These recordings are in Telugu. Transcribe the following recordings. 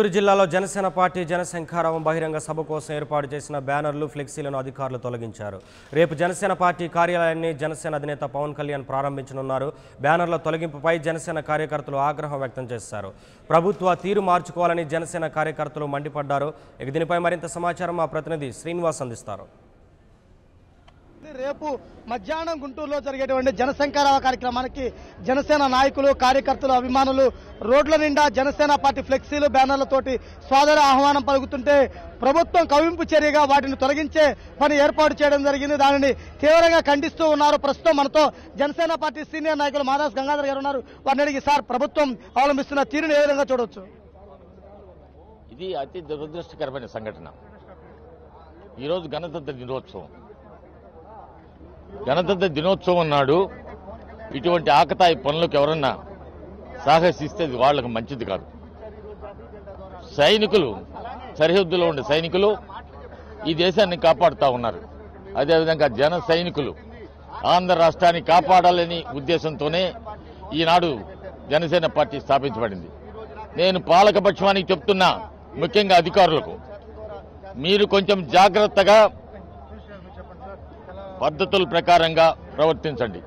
గుంటూరు జిల్లాలో జనసేన పార్టీ జనశంఖారావం బహిరంగ సభ కోసం ఏర్పాటు చేసిన బ్యానర్లు ఫ్లెక్సీలను అధికారులు తొలగించారు. రేపు జనసేన పార్టీ కార్యాలయాన్ని జనసేన అధినేత పవన్ కళ్యాణ్ ప్రారంభించనున్నారు. బ్యానర్ల తొలగింపుపై జనసేన కార్యకర్తలు ఆగ్రహం వ్యక్తం చేశారు. ప్రభుత్వ తీరు మార్చుకోవాలని జనసేన కార్యకర్తలు మండిపడ్డారు. ఇక దీనిపై మరింత సమాచారం మా ప్రతినిధి శ్రీనివాస్ అందిస్తారు. రేపు మధ్యాహ్నం గుంటూరులో జరిగేటువంటి జనశంఖారావ కార్యక్రమానికి జనసేన నాయకులు, కార్యకర్తలు, అభిమానులు రోడ్ల నిండా జనసేన పార్టీ ఫ్లెక్సీలు, బ్యానర్లతోటి స్వాగత ఆహ్వానం పలుకుతుంటే ప్రభుత్వం కవింపు చర్యగా వాటిని తొలగించే పని ఏర్పాటు చేయడం జరిగింది. దానిని తీవ్రంగా ఖండిస్తూ ఉన్నారు. ప్రస్తుతం మనతో జనసేన పార్టీ సీనియర్ నాయకులు మాదాస్ గంగాధర్ గారు ఉన్నారు. వారిని అడిగి, సార్, ప్రభుత్వం అవలంబిస్తున్న తీరును ఏ విధంగా చూడవచ్చు? ఇది అతి దురదృష్టకరమైన సంఘటన. ఈరోజు గణతంత్ర దినోత్సవం నాడు ఇటువంటి ఆకతాయి పనులకు ఎవరన్నా సాహసిస్తే వాళ్ళకు మంచిది కాదు. సైనికులు, సరిహద్దులో ఉండే సైనికులు ఈ దేశాన్ని కాపాడుతూ ఉన్నారు. అదేవిధంగా జన సైనికులు ఆంధ్ర రాష్ట్రాన్ని కాపాడాలని ఉద్దేశంతోనే ఈనాడు జనసేన పార్టీ స్థాపించబడింది. నేను పాలకపక్షానికి చెప్తున్నా, ముఖ్యంగా అధికారులకు, మీరు కొంచెం జాగ్రత్తగా పద్ధతుల ప్రకారంగా ప్రవర్తించండి.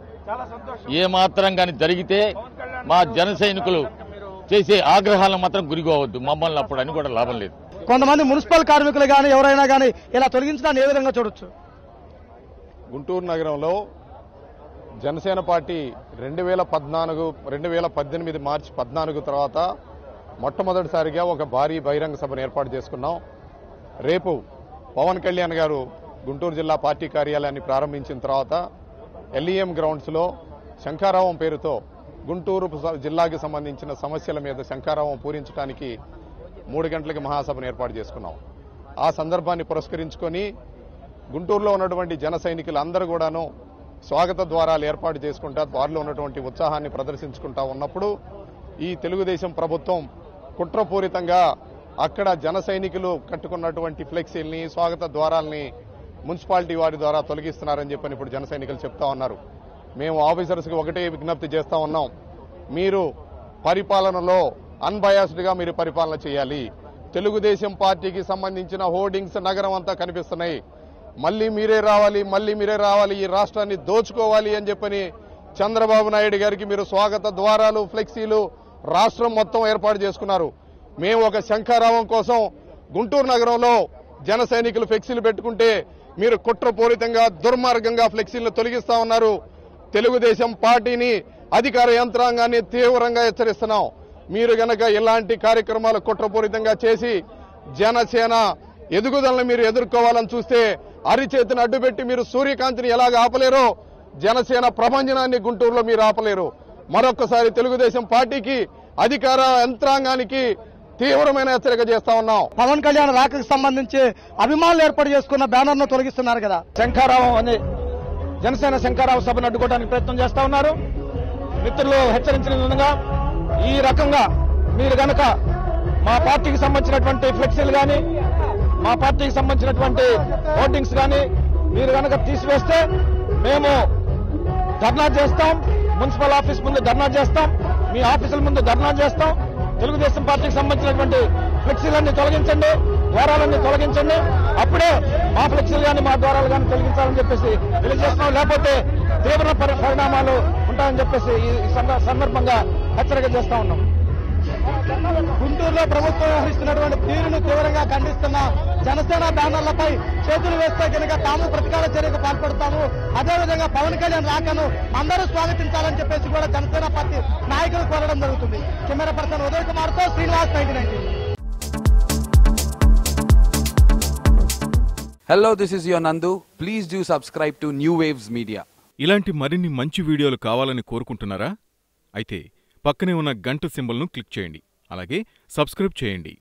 ఏమాత్రం కానీ జరిగితే మా జన సైనికులు చేసే ఆగ్రహాలను మాత్రం గురికోవద్దు. మమ్మల్ని అప్పుడు అని కూడా లాభం లేదు. కొంతమంది మున్సిపల్ కార్మికులు కానీ ఎవరైనా కానీ ఇలా తొలగించడాన్ని ఏ విధంగా చూడొచ్చు? గుంటూరు నగరంలో జనసేన పార్టీ 2018 మార్చి 14 తర్వాత మొట్టమొదటిసారిగా ఒక భారీ బహిరంగ సభను ఏర్పాటు చేసుకున్నాం. రేపు పవన్ కళ్యాణ్ గారు గుంటూరు జిల్లా పార్టీ కార్యాలయాన్ని ప్రారంభించిన తర్వాత ఎల్ఈఎం గ్రౌండ్స్లో శంఖారావం పేరుతో గుంటూరు జిల్లాకి సంబంధించిన సమస్యల మీద శంఖారావం పూరించడానికి 3 గంటలకి మహాసభను ఏర్పాటు చేసుకున్నాం. ఆ సందర్భాన్ని పురస్కరించుకొని గుంటూరులో ఉన్నటువంటి జన సైనికులందరూ కూడాను స్వాగత ద్వారాలు ఏర్పాటు చేసుకుంటా వారిలో ఉన్నటువంటి ఉత్సాహాన్ని ప్రదర్శించుకుంటా ఉన్నప్పుడు ఈ తెలుగుదేశం ప్రభుత్వం కుట్రపూరితంగా అక్కడ జన సైనికులు కట్టుకున్నటువంటి ఫ్లెక్సీల్ని, స్వాగత ద్వారాలని మున్సిపాలిటీ వారి ద్వారా తొలగిస్తున్నారని చెప్పని ఇప్పుడు జన సైనికులు చెప్తా ఉన్నారు. మేము ఆఫీసర్స్కి ఒకటే విజ్ఞప్తి చేస్తా ఉన్నాం, మీరు పరిపాలనలో అన్బయాస్డ్గా మీరు పరిపాలన చేయాలి. తెలుగుదేశం పార్టీకి సంబంధించిన హోర్డింగ్స్ నగరం అంతా కనిపిస్తున్నాయి. మళ్లీ మీరే రావాలి, ఈ రాష్ట్రాన్ని దోచుకోవాలి అని చెప్పని చంద్రబాబు నాయుడు గారికి మీరు స్వాగత ద్వారాలు, ఫ్లెక్సీలు రాష్ట్రం మొత్తం ఏర్పాటు చేసుకున్నారు. మేము ఒక శంఖారావం కోసం గుంటూరు నగరంలో జన సైనికులు ఫ్లెక్సీలు పెట్టుకుంటే మీరు కుట్రపూరితంగా, దుర్మార్గంగా ఫ్లెక్సీలను తొలగిస్తా ఉన్నారు. తెలుగుదేశం పార్టీని, అధికార యంత్రాంగాన్ని తీవ్రంగా హెచ్చరిస్తున్నాం. మీరు గనక ఇలాంటి కార్యక్రమాలు కుట్రపూరితంగా చేసి జనసేన ఎదుగుదలను మీరు ఎదుర్కోవాలని చూస్తే అరిచేతిని అడ్డుపెట్టి మీరు సూర్యకాంతిని ఎలాగ ఆపలేరో జనసేన ప్రభంజనాన్ని గుంటూరులో మీరు ఆపలేరు. మరొకసారి తెలుగుదేశం పార్టీకి, అధికార యంత్రాంగానికి తీవ్రమైన హెచ్చరిక చేస్తా ఉన్నాం. పవన్ కళ్యాణ్ రాకకు సంబంధించి అభిమానులు ఏర్పాటు చేసుకున్న బ్యానర్ ను తొలగిస్తున్నారు కదా. శంఖారావం అనే జనసేన శంఖారావ సభను అడ్డుకోవడానికి ప్రయత్నం చేస్తా ఉన్నారు. మిత్రులు హెచ్చరించిన విధంగా ఈ రకంగా మీరు గనక మా పార్టీకి సంబంధించినటువంటి ఫ్లెక్సీలు కానీ, మా పార్టీకి సంబంధించినటువంటి హోర్డింగ్స్ కానీ మీరు గనక తీసివేస్తే మేము ధర్నా చేస్తాం. మున్సిపల్ ఆఫీస్ ముందు ధర్నా చేస్తాం, మీ ఆఫీసుల ముందు ధర్నా చేస్తాం. తెలుగుదేశం పార్టీకి సంబంధించినటువంటి ఫ్లెక్సీలన్నీ తొలగించండి, ద్వారాలన్నీ తొలగించండి. అప్పుడే మా ఫ్లెక్సీలు కానీ, మా ద్వారాలు కానీ తొలగించాలని చెప్పేసి తెలియజేస్తున్నాం. లేకపోతే తీవ్ర పరిణామాలు ఉంటాయని చెప్పేసి ఈ సందర్భంగా హెచ్చరిక చేస్తా ఉన్నాం. గుంటూరులో ప్రభుత్వం వ్యవహరిస్తున్నటువంటి తీరును తీవ్రంగా ఖండిస్తున్న జనసేన బ్యానర్లపై చేతులు వేస్తే కనుక తాము ప్రతీకార చర్యకు పాల్పడతాము. అదేవిధంగా పవన్ కళ్యాణ్ రాకను అందరూ స్వాగతించాలని చెప్పేసి కూడా జనసేన పార్టీ నాయకులు కోరడం జరుగుతుంది. కెమెరా పర్సన్ ఉదయ్ కుమార్ తో Srinivas, 1990. Hello, this is your Nandu. Please do subscribe to New Waves Media. ఇలాంటి మరిన్ని మంచి వీడియోలు కావాలని కోరుకుంటున్నారా? అయితే పక్కనే ఉన్న గంట సింబల్ను క్లిక్ చేయండి. అలాగే సబ్స్క్రైబ్ చేయండి.